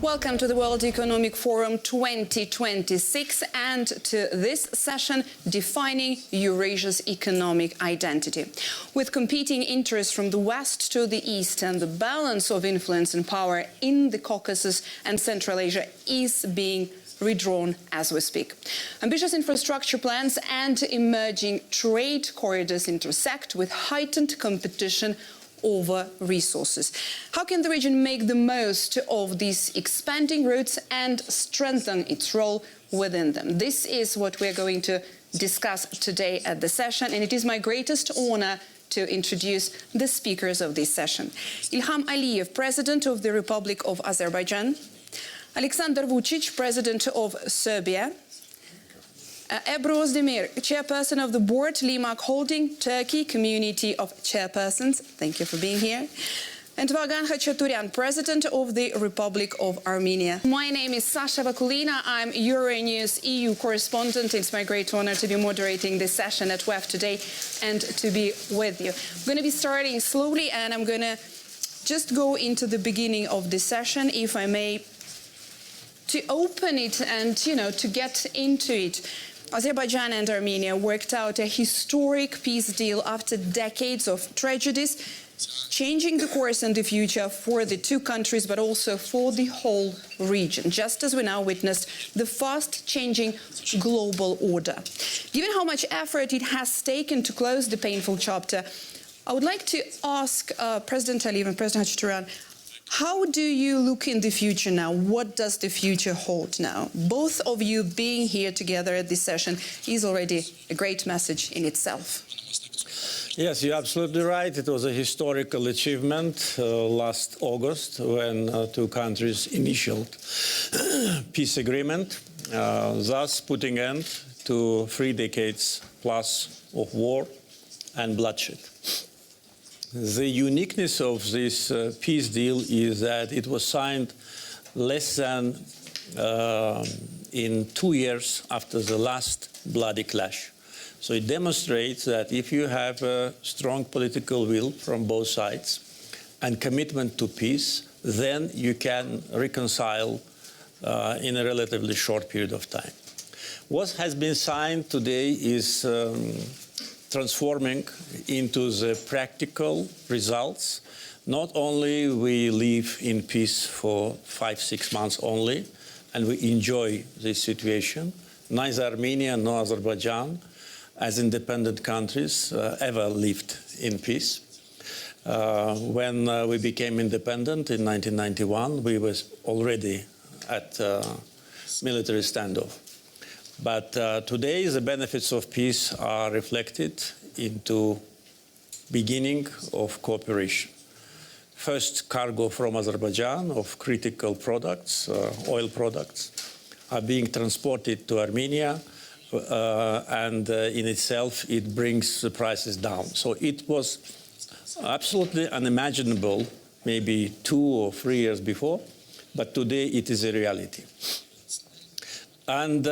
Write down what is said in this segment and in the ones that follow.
Welcome to the World Economic Forum 2026 and to this session, Defining Eurasia's Economic Identity. With competing interests from the West to the East and the balance of influence and power in the Caucasus and Central Asia is being redrawn as we speak. Ambitious infrastructure plans and emerging trade corridors intersect with heightened competition over resources. How can the region make the most of these expanding routes and strengthen its role within them? This is what we're going to discuss today at the session, and it is my greatest honor to introduce the speakers of this session. Ilham Aliyev, President of the Republic of Azerbaijan; Alexander Vučić, President of Serbia; Ebru Özdemir, Chairperson of the Board, Limak Holding, Turkey Community of Chairpersons. Thank you for being here. And Vagan Khachaturian, President of the Republic of Armenia. My name is Sasha Vakulina. I'm Euronews EU correspondent. It's my great honor to be moderating this session at WEF today and to be with you. I'm going to be starting slowly, and I'm going to just go into the beginning of this session, if I may, to open it and, to get into it. Azerbaijan and Armenia worked out a historic peace deal after decades of tragedies, changing the course and the future for the two countries, but also for the whole region, just as we now witnessed the fast-changing global order. Given how much effort it has taken to close the painful chapter, I would like to ask President Aliyev and President Khachaturian, how do you look in the future now? What does the future hold now? Both of you being here together at this session is already a great message in itself. Yes, you're absolutely right. It was a historical achievement last August when two countries initialed peace agreement, thus putting end to 3 decades plus of war and bloodshed. The uniqueness of this peace deal is that it was signed less than in 2 years after the last bloody clash. So it demonstrates that if you have a strong political will from both sides and commitment to peace, then you can reconcile in a relatively short period of time. What has been signed today is transforming into the practical results. Not only we live in peace for 5-6 months only, and we enjoy this situation. Neither Armenia nor Azerbaijan, as independent countries, ever lived in peace. When we became independent in 1991, we were already at military standoff. But today, the benefits of peace are reflected into beginning of cooperation. First, cargo from Azerbaijan of critical products, oil products, are being transported to Armenia, and in itself, it brings the prices down. So it was absolutely unimaginable maybe 2 or 3 years before, but today it is a reality. And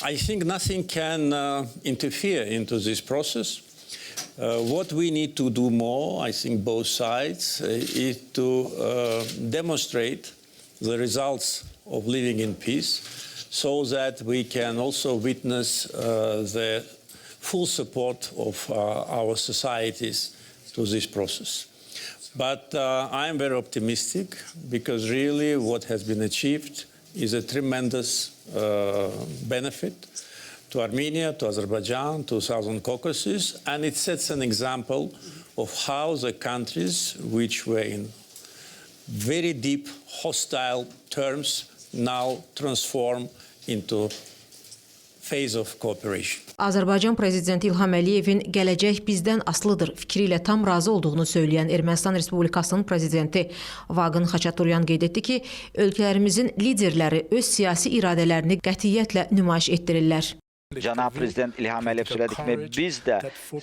I think nothing can interfere into this process. What we need to do more, I think both sides, is to demonstrate the results of living in peace so that we can also witness the full support of our societies to this process. But I am very optimistic because really what has been achieved is a tremendous benefit to Armenia, to Azerbaijan, to Southern Caucasus, and it sets an example of how the countries which were in very deep hostile terms now transform into phase of cooperation. Azərbaycan Prezidenti İlham Əliyevin gələcək bizdən asılıdır fikri ilə tam razı olduğunu söyləyən Ermənistan Respublikasının Prezidenti Vagan Xaçaturyan qeyd etdi ki, ölkələrimizin liderləri öz siyasi iradələrini qətiyyətlə nümayiş etdirirlər. Cənab Prezident İlham Əliyev söylədi ki, biz də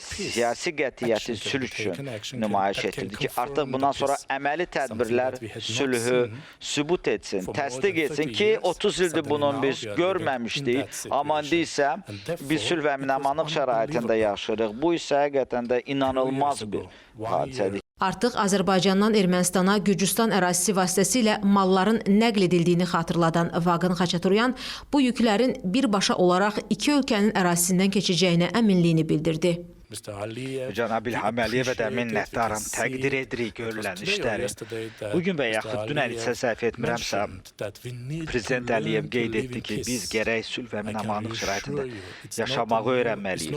siyasi qətiyyəti sülh üçün nümayiş etdirdik ki, artıq bundan sonra əməli tədbirlər sülhü sübut etsin, təsdiq etsin ki, 30 ildir bunun biz görməmişdik, amma indi isə biz sülh və əmin-amanlıq şəraitində yaşayırıq. Bu isə həqiqətən də inanılmaz bir hadisədir. Artıq Azərbaycandan Ermənistana Gürcüstan ərazisi vasitəsilə malların nəql edildiyini xatırladan Vaqin Xaçaturyan bu yüklərin birbaşa olaraq iki ölkənin ərazisindən keçəcəyinə əminliyini bildirdi. Cənab İlham Əliyevə də minnətdaram, təqdir edirik görülən işləri. Bugün və yaxud dünən isə səhv etmirəmsə, Prezident Əliyev qeyd etdi ki, biz gərək sülh və əmin-amanlıq şəraitində yaşamağı öyrənməliyik.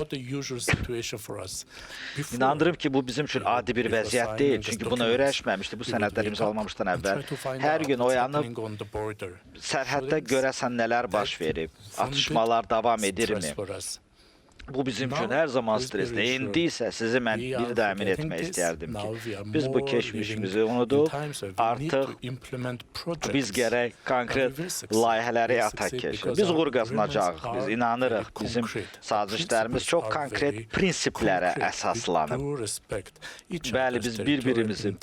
İnandırım ki, bu bizim üçün adi bir vəziyyət deyil, çünki buna öyrəşməmişdi bu sənədlər imzalanmamışdan əvvəl. Hər gün oyanıb, sərhəddə görəsən nələr baş verib, atışmalar davam edirmi? Bu bizim üçün hər zaman stresli. İndi isə sizi mən bir də əmin etmək istərdim ki, biz bu keçmişimizi unudub, artıq biz gərək konkret layihələri həyata keçirik. Biz uğur qazanacağıq, biz inanırıq. Bizim sazişlərimiz çox konkret prinsiplərə əsaslanıb. Bəli, biz bir-birimizin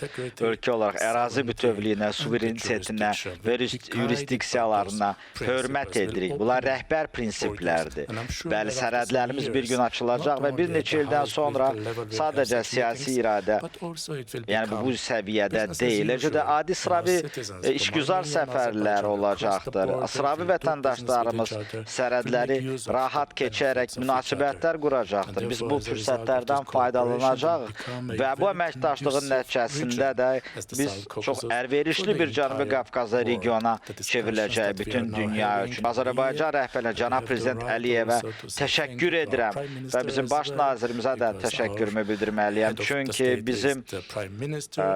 ölkə olaraq ərazi bütövlüyünə, suverenitetinə və yurisdiksiyalarına hörmət edirik. Bunlar rəhbər prinsiplərdir. Bəli, sərhədlərimiz bir gün açılacaq və bir neçə ildən sonra sadəcə siyasi iradə, yəni bu səviyyədə deyil, eləcə də adi sıravi işgüzar səfərlər olacaqdır. Sıravi vətəndaşlarımız sərhədləri rahat keçərək münasibətlər quracaqdır. Biz bu fürsətlərdən faydalanacağıq və bu əməkdaşlığın nəticəsində də biz çox əlverişli bir Cənubi Qafqazda regiona çevriləcək bütün dünya üçün. Azərbaycan rəhbərinə, cənab Prezident Əliyevə təşəkkür edirəm. Və bizim baş nazirimizə də təşəkkürümü bildirməliyəm. Çünki bizim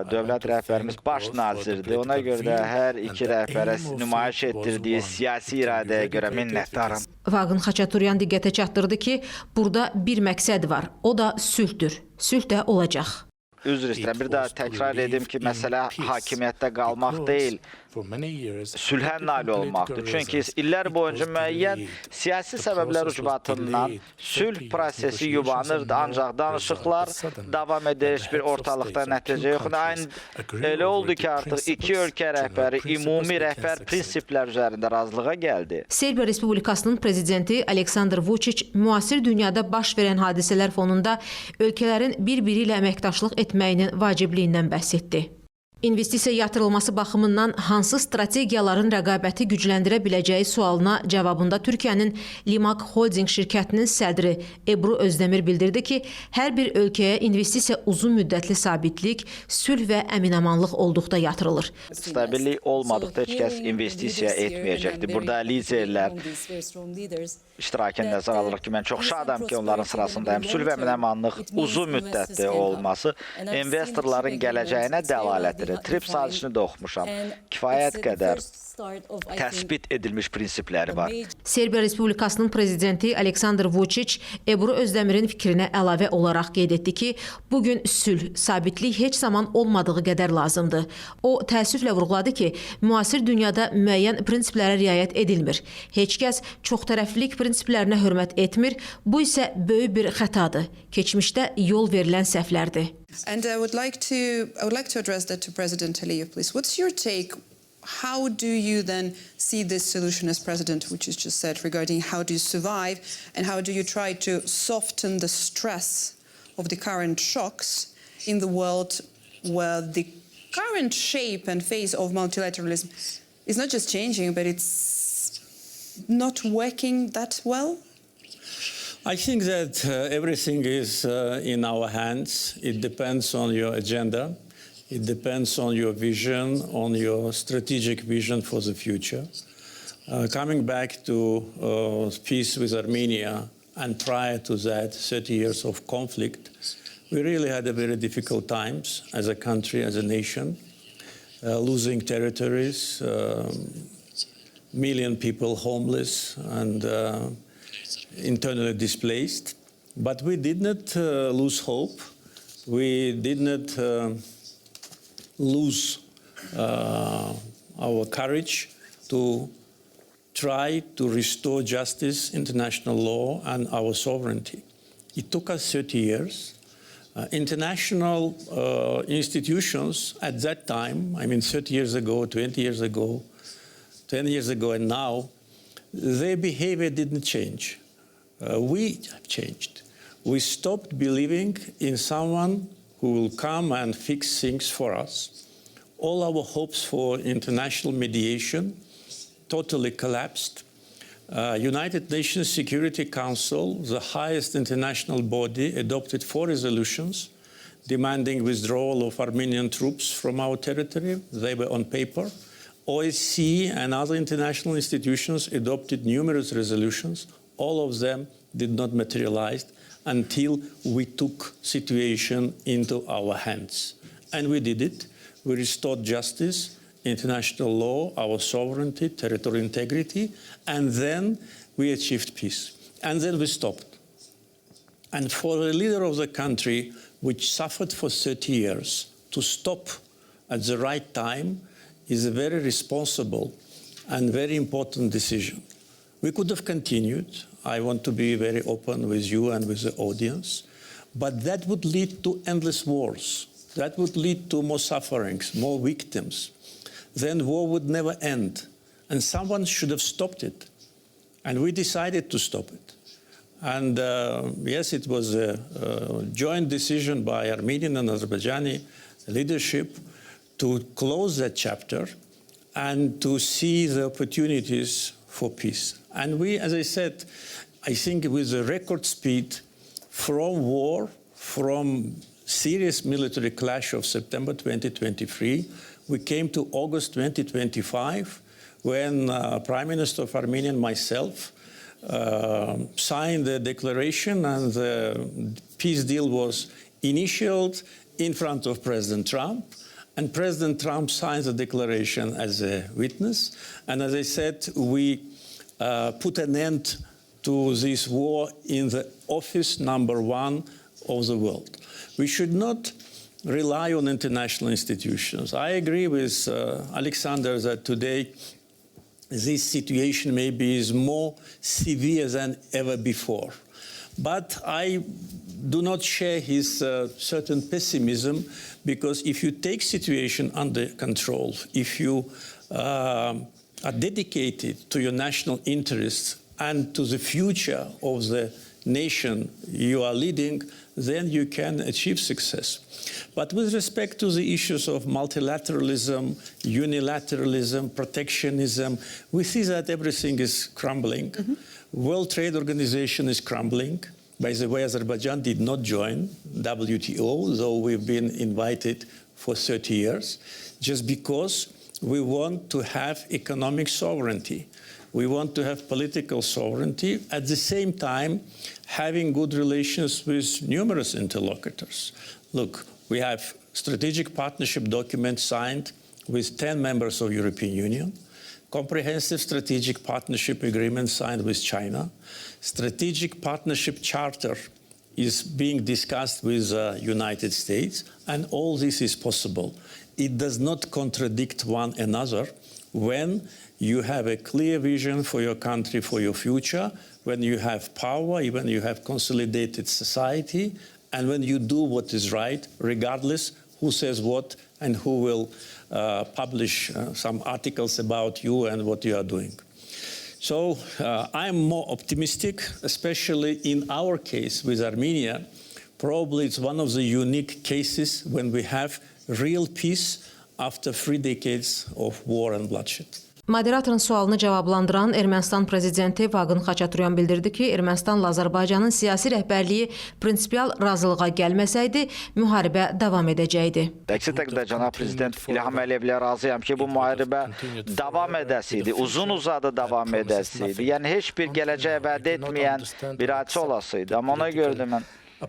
dövlət rəhbərimiz baş nazirdir. Ona görə də hər iki rəhbərə nümayiş etdirdiyi siyasi iradəyə görə minnətdaram. Vaqin Xaçaturyan diqqətə çatdırdı ki, burada bir məqsəd var, o da sülhdür. Sülh də olacaq. Üzr istəyirəm, bir daha təkrar edim ki, məsələ hakimiyyətdə qalmaq deyil, sülhə nail olmaqdır. Çünki illər boyunca müəyyən siyasi səbəblər ucbatından sülh prosesi yubanırdı, ancaq danışıqlar davam edir, bir ortalıqda nəticə yoxdur. Elə oldu ki, artıq iki ölkə rəhbəri ümumi rəhbər prinsiplər üzərində razılığa gəldi. Serbiya Respublikasının prezidenti Aleksandr Vučić müasir dünyada baş verən hadisələr fonunda ölkələrin bir-biri ilə əməkdaşlıq etməyinin vacibliyindən bəhs etdi. İnvestisiya yatırılması baxımından hansı strategiyaların rəqabəti gücləndirə biləcəyi sualına cavabında Türkiyənin Limak Holding şirkətinin sədri Ebru Özdəmir bildirdi ki, hər bir ölkəyə investisiya uzun müddətli sabitlik, sülh və əmin-amanlıq olduqda yatırılır. Stabillik olmadıqda heç kəs investisiya etməyəcəkdir. Burada liderlər iştirakını nəzərə alırıq ki, mən çox şadam ki, onların sırasındayım. Sülh və əmin-amanlıq uzun müddətli olması investorların gələcəyinə dəlalətdir. TRIPS sazişini də oxumuşam. Kifayət qədər təsbit edilmiş prinsipləri var. Serbiya Respublikasının prezidenti Aleksandr Vučić Ebru Özdəmirin fikrinə əlavə olaraq qeyd etdi ki, bugün sülh, sabitlik heç zaman olmadığı qədər lazımdır. O, təəssüflə vurğuladı ki, müasir dünyada müəyyən prinsiplərə riayət edilmir. Heç kəs çoxtərəflilik prinsiplərinə hörmət etmir. Bu isə böyük bir xətadır. Keçmişdə yol verilən səhvlərdir. And I would like to address that to President Aliyev, please. What's your take? How do you then see this solution as President, which is just said, regarding how do you survive and how do you try to soften the stress of the current shocks in the world where the current shape and phase of multilateralism is not just changing, but it's not working that well? I think that everything is in our hands. It depends on your agenda. It depends on your vision, on your strategic vision for the future. Coming back to peace with Armenia, and prior to that, 30 years of conflict, we really had a very difficult times as a country, as a nation, losing territories, million people homeless and internally displaced. But we did not lose hope. We did not lose our courage to try to restore justice, international law, and our sovereignty. It took us 30 years. International institutions at that time, I mean 30 years ago, 20 years ago, 10 years ago and now, their behavior didn't change. We have changed. We stopped believing in someone who will come and fix things for us. All our hopes for international mediation totally collapsed. United Nations Security Council, the highest international body, adopted 4 resolutions demanding withdrawal of Armenian troops from our territory. They were on paper. OSCE and other international institutions adopted numerous resolutions. All of them did not materialize until we took situation into our hands. And we did it. We restored justice, international law, our sovereignty, territorial integrity, and then we achieved peace. And then we stopped. And for a leader of the country which suffered for 30 years to stop at the right time is a very responsible and very important decision. We could have continued. I want to be very open with you and with the audience, but that would lead to endless wars. That would lead to more sufferings, more victims. Then war would never end. And someone should have stopped it. And we decided to stop it. And yes, it was a joint decision by Armenian and Azerbaijani leadership to close that chapter and to see the opportunities for peace. And we, as I said, I think with a record speed from war, from serious military clash of September 2023, we came to August 2025, when Prime Minister of Armenia and myself signed the declaration, and the peace deal was initialed in front of President Trump. And President Trump signed the declaration as a witness. And as I said, we put an end to this war in the office #1 of the world. We should not rely on international institutions. I agree with Alexander that today this situation maybe is more severe than ever before. But I do not share his certain pessimism, because if you take situation under control, if you are dedicated to your national interests and to the future of the nation you are leading, then you can achieve success. But with respect to the issues of multilateralism, unilateralism, protectionism, we see that everything is crumbling. World Trade Organization is crumbling. By the way, Azerbaijan did not join WTO, though we've been invited for 30 years, just because we want to have economic sovereignty. We want to have political sovereignty, at the same time having good relations with numerous interlocutors. Look, we have strategic partnership document signed with 10 members of European Union, comprehensive strategic partnership agreement signed with China, strategic partnership charter is being discussed with United States, and all this is possible. It does not contradict one another when you have a clear vision for your country, for your future, when you have power, when you have consolidated society, and when you do what is right, regardless who says what and who will publish some articles about you and what you are doing. So I'm more optimistic, especially in our case with Armenia. Probably it's one of the unique cases when we have real peace after 3 decades of war and bloodshed. Moderatorun sualını cavablandıran Ermənistan prezidenti Vaqin Xaçaturyan bildirdi ki, Ermənistanla Azərbaycanın siyasi rəhbərliyi prinsipial razılığa gəlməsəydi, müharibə davam edəcəkdi. Əksi təqdirdə cənab prezident İlham Əliyevlə razıyam ki, bu müharibə davam edəsiydi, uzun-uzadı davam edəsiydi. Yəni heç bir gələcək vəd etməyən bir hadisə olasıydı. Amma ona görə də mən heç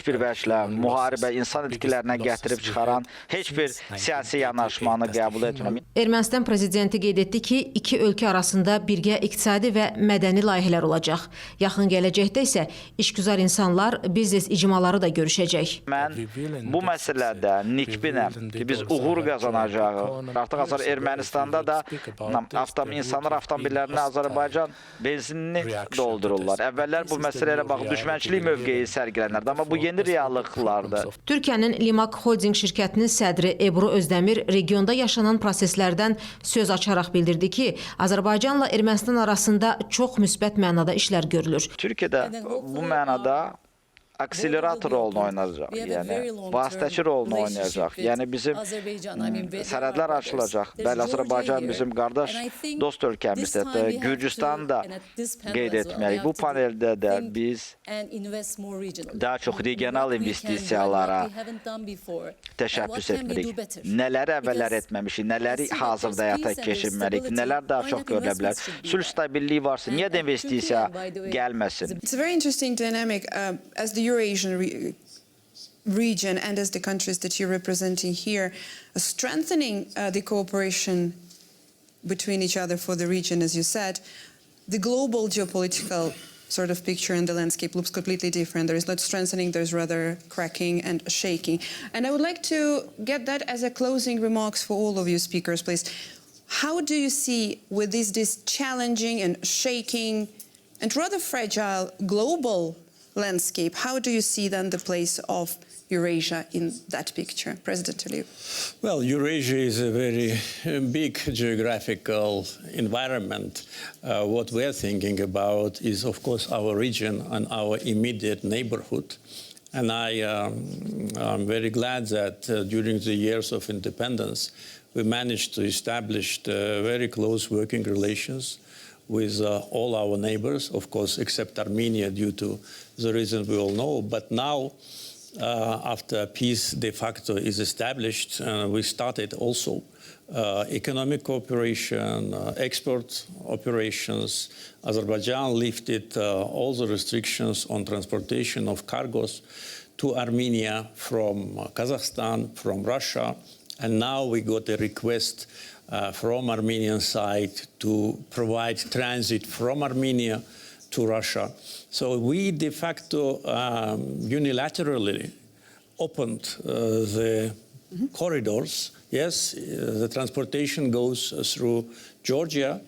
bir vəçlə müharibə insan itkilərinə gətirib çıxaran heç bir siyasi yanaşmanı qəbul etmirəm. Ermənistan prezidenti qeyd etdi ki, iki ölkə arasında birgə iqtisadi və mədəni layihələr olacaq. Yaxın gələcəkdə isə işgüzar insanlar, biznes icmaları da görüşəcək. Mən bu məsələdə nikbinəm ki, biz uğur qazanacağıq. Artıq Ermənistanda da insanlar avtomobillərini Azərbaycan benzinini doldururlar. Əvvəllər bu məsələyə düşmənçilik mövqeyi sərgilənirdi, amma bu yeni reallıqlardır. Türkiyənin Limak Holding şirkətinin sədri Ebru Özdəmir regionda yaşanan proseslərdən söz açaraq bildirdi ki, Azərbaycanla Ermənistan arasında çox müsbət mənada işlər görülür. Türkiyədə bu mənada akselerator rolunu oynayacaq, yəni vasitəçi rolunu oynayacaq. Yəni bizim sərhədlər açılacaq. Bəli, Azərbaycan bizim qardaş, dost ölkəmizdir. Gürcüstanı da qeyd etməliyik. Bu paneldə də biz daha çox regional investisiyalara təşəbbüs etməliyik. Nələri əvvəllər etməmişik, nələri hazırda həyata keçirməliyik, nələr daha çox görülə bilər. Sülh stabilliyi varsa, niyə də investisiya gəlməsin? It's a very interesting dynamic as the Eurasian region and as the countries that you're representing here, strengthening the cooperation between each other for the region, as you said. The global geopolitical sort of picture in the landscape looks completely different. There is not strengthening, there's rather cracking and shaking. And I would like to get that as a closing remarks for all of you speakers, please. How do you see with this challenging and shaking and rather fragile global landscape, how do you see then the place of Eurasia in that picture? President Aliyev. Well, Eurasia is a very big geographical environment. What we're thinking about is, of course, our region and our immediate neighborhood. And I'm very glad that during the years of independence, we managed to establish very close working relations with all our neighbors, of course, except Armenia due to the reasons we all know. But now, after peace de facto is established, we started also economic cooperation, export operations. Azerbaijan lifted all the restrictions on transportation of cargoes to Armenia from Kazakhstan, from Russia. And now we got a request from Armenian side to provide transit from Armenia to Russia. So we de facto unilaterally opened the corridors. Yes, the transportation goes through Georgia,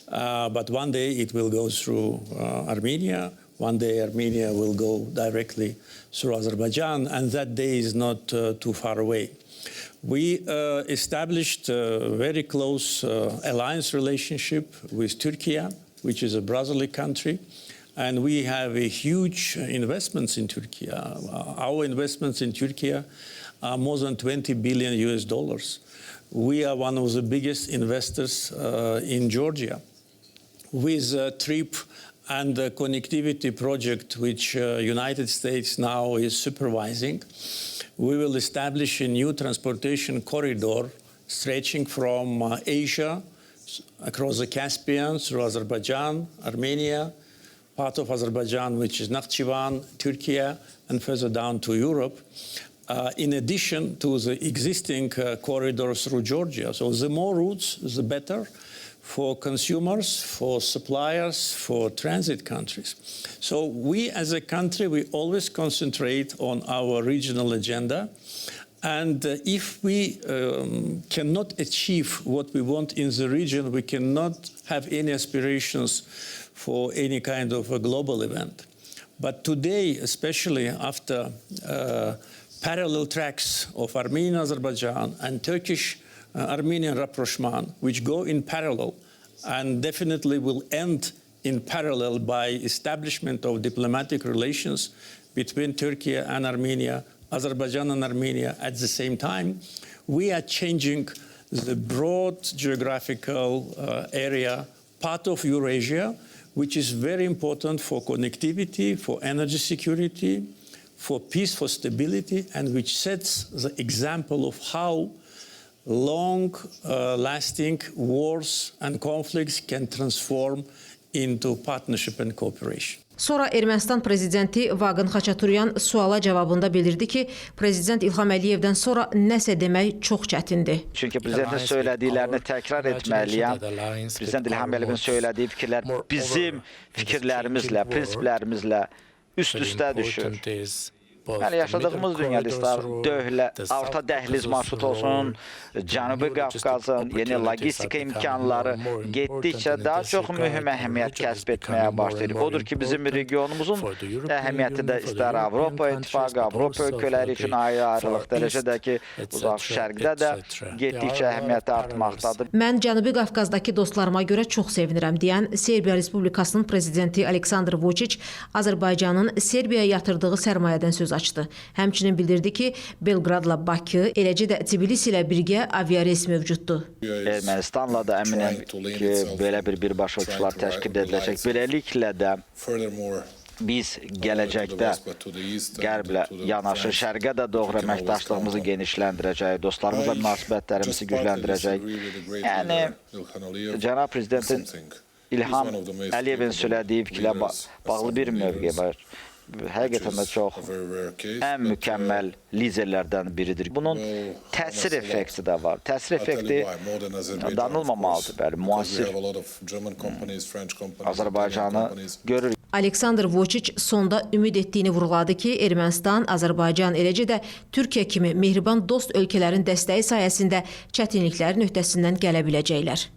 but one day it will go through Armenia. One day Armenia will go directly through Azerbaijan, and that day is not too far away. We established a very close alliance relationship with Turkey, which is a brotherly country, and we have a huge investments in Turkey. Our investments in Turkey are more than $20 billion US. We are one of the biggest investors in Georgia. With a TRIP and the connectivity project, which United States now is supervising, we will establish a new transportation corridor stretching from Asia across the Caspian through Azerbaijan, Armenia, part of Azerbaijan, which is Nakhchivan, Turkey, and further down to Europe, in addition to the existing corridor through Georgia. So the more routes, the better for consumers, for suppliers, for transit countries. So we as a country, we always concentrate on our regional agenda. And if we cannot achieve what we want in the region, we cannot have any aspirations for any kind of a global event. But today, especially after parallel tracks of Armenian Azerbaijan and Turkish Armenian rapprochement, which go in parallel and definitely will end in parallel by establishment of diplomatic relations between Turkey and Armenia, Azerbaijan and Armenia at the same time, we are changing the broad geographical area, part of Eurasia, which is very important for connectivity, for energy security, for peace, for stability, and which sets the example of how long-lasting wars and conflicts can transform into partnership and cooperation. Sonra Ermənistan prezidenti Vaqin Xaçaturyan suala cavabında bildirdi ki, prezident İlham Əliyevdən sonra nəsə demək çox çətindir. Çünki prezidentin söylədiklərini təkrar etməliyəm. Prezident İlham Əliyevin söylədiyi fikirlər bizim fikirlərimizlə, prinsiplərimizlə üst-üstə düşür. Yəni yaşadığımız dünyada istər orta dəhliz marşrutu olsun, Cənubi Qafqazın yeni logistika imkanları getdikcə daha çox mühüm əhəmiyyət kəsb etməyə başlayır. Odur ki, bizim regionumuzun əhəmiyyəti də istər Avropa İttifaqı, Avropa ölkələri üçün ayrı-ayrılıq dərəcədəki uzaq şərqdə də getdikcə əhəmiyyəti artmaqdadır. Mən Cənubi Qafqazdakı dostlarıma görə çox sevinirəm deyən Serbiya Respublikasının prezidenti Aleksandr Vučić Azərbaycanın Serbiyaya yatırdığı sərmayədən söz açdı. Həmçinin bildirdi ki, Belqradla Bakı, eləcə də Tbilisi ilə birgə aviareys mövcuddur. Ermənistanla da əminəm ki, belə bir birbaşa uçuşlar təşkil ediləcək. Beləliklə də biz gələcəkdə qərblə yanaşı şərqə də doğru əməkdaşlığımızı genişləndirəcək, dostlarımızla münasibətlərimizi gücləndirəcək. Yəni, Cənab Prezidentin İlham Əliyevin söylədiyi fikirlə bağlı bir mövqe var. Həqiqətən də çox ən mükəmməl liderlərdən biridir. Bunun təsir effekti də var. Təsir effekti danılmamalıdır. Bəli, müasir Azərbaycanı görür. Aleksandr Vučić sonda ümid etdiyini vurğuladı ki, Ermənistan, Azərbaycan, eləcə də Türkiyə kimi mehriban dost ölkələrin dəstəyi sayəsində çətinliklərin öhdəsindən gələ biləcəklər.